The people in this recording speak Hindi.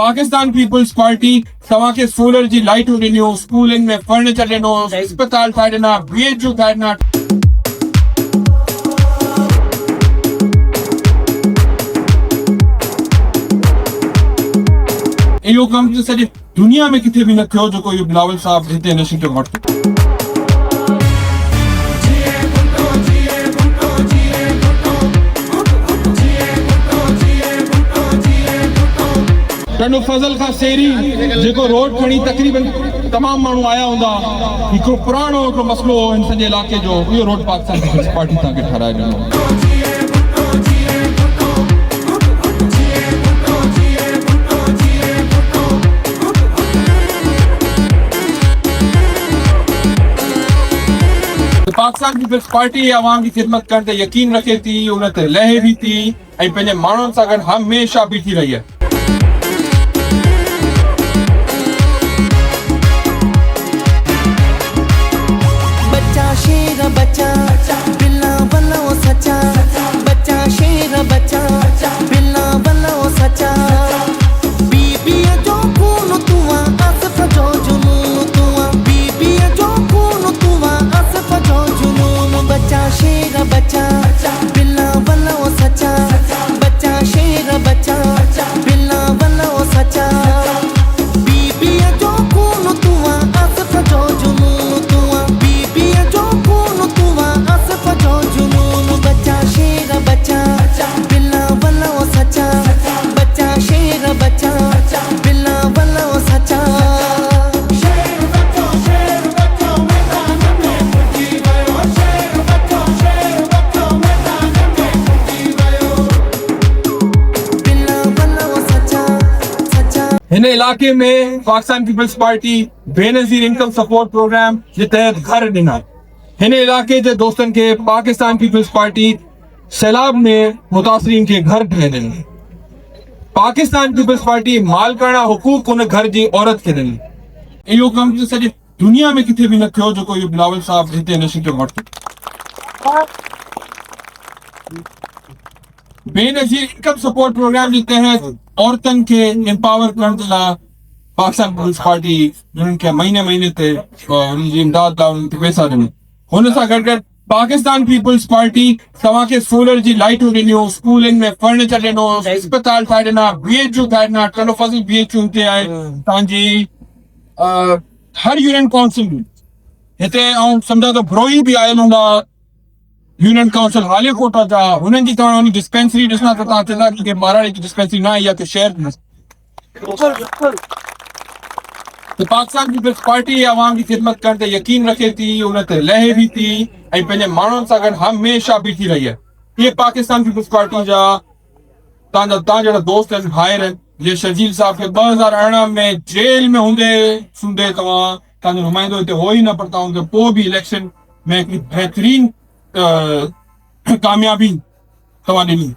पाकिस्तान पीपल्स पार्टी तव्हां खे सोलर जी लाइटूं ॾिनियूं, स्कूलनि में फर्नीचर ॾिनो, अस्पताल ठाहे ॾिना, BHU ठाहे ॾिना। इहो कमु त सॼी दुनिया में किथे बि न थियो जेको इहो बिलावल साहब हिते इनिशिएटिव वरितो। टंडो फज़ल खां सेरी जेको रोड खणी तक़रीबन तमाम माण्हू आया हूंदा, हिकिड़ो पुराणो हिकिड़ो मसइलो हो हिन सॼे इलाइक़े जो, इहो रोड पाकिस्तान पीपल्स पार्टी तव्हांखे ठाराए ॾिनो। पाकिस्तान पीपल्स पार्टी अवाम की ख़िदमत करण ते यकीन रखे थी, उन ते लहे भी थी ऐं पंहिंजे माण्हुनि सां गॾु हमेशह बीठी रही है। शेर बच्चा बिल्ला बल्ला वो सच्चा, बच्चा शेर बच्चा बिल्ला बल्ला वो सच्चा, बीबी जो खून तुआ असफ जो जुनून तुआ, बीबी जो खून तुआ असफ जो जुनून, बच्चा शेर बच्चा बिल्ला बल्ला वो सच्चा, बच्चा शेर बच्चा बिल्ला बल्ला वो सच्चा, बीबी जो खून तुआ असफ जो जुनून तुआ, बीबी जो बच्चा शेर बच्चा बिल्ला बल्ला वो सच्चा, बच्चा शेर बच्चा बिल्ला बल्ला वो सच्चा। शेर बच्चो मैदान में फुटी गयो, शेर बच्चो मैदान में फुटी गयो, बिल्ला बल्ला वो सच्चा सच्चा। हिन इलाके में Pakistan Peoples Party Benazir Income Support Programme जे तहत घर ॾिना। हिन इलाके जे दोस्तनि खे पाकिस्तान पीपल्स पार्टी सैलाब में मुतासिरीन खे घर ठाहे ॾिनी। पाकिस्तान पीपल्स पार्टी मालिकाना हुकूक उन घर जी औरत खे ॾिनी। इहो कमु त सॼी दुनिया में किथे बि न थियो जेको इहो बिलावल साहब हिते इनिशिएटिव वरितो। बेनज़ीर इनकम सपोर्ट प्रोग्राम जे तहत औरतनि खे एम्पावर करण जे लाइ पाकिस्तान पीपल्स पार्टी उन्हनि खे महीने ते उन्हनि जी इमदाद लाइ उन्हनि खे पैसा ॾिनी। हुन सां गॾु गॾु पाकिस्तान पीपल्स पार्टी तव्हां खे सोलर जी लाइटूं ॾिनियूं, स्कूलनि में फर्नीचर ॾिनो, अस्पताल ठाहे ॾिना, BHU ठाहे ॾिना। टंडो फज़ल BHU हिते आहे तव्हांजी हर यूनियन काउंसिल में हिते, ऐं सम्झा त भ्रोई बि आयल हूंदा यूनियन काउंसिल हालीकोटा जा, हुननि जी तव्हां उन डिस्पेंसरी ॾिसंदा त तव्हां चवंदा की माराड़ी जी डिस्पेंसरी न आहे, या की शहर में। तो पाकिस्तान पीपल्स पार्टी अवाम की ख़िदमत करण ते यकीन रखे थी, उन ते लहे भी थी ऐं पंहिंजे माण्हुनि सां गॾु हमेशह बीठी रही है। ये पाकिस्तान पीपल्स पार्टी जा तव्हां जहिड़ा दोस्त आहिनि, भाइर आहिनि, जे शर्जील साहब खे 2018 में जेल में हूंदे सुंदे तव्हांजो नुमाइंदो हिते हो ही न, पर तव्हां पोइ बि इलेक्शन में हिकिड़ी बहितरीन कामयाबी तव्हां ॾिनी।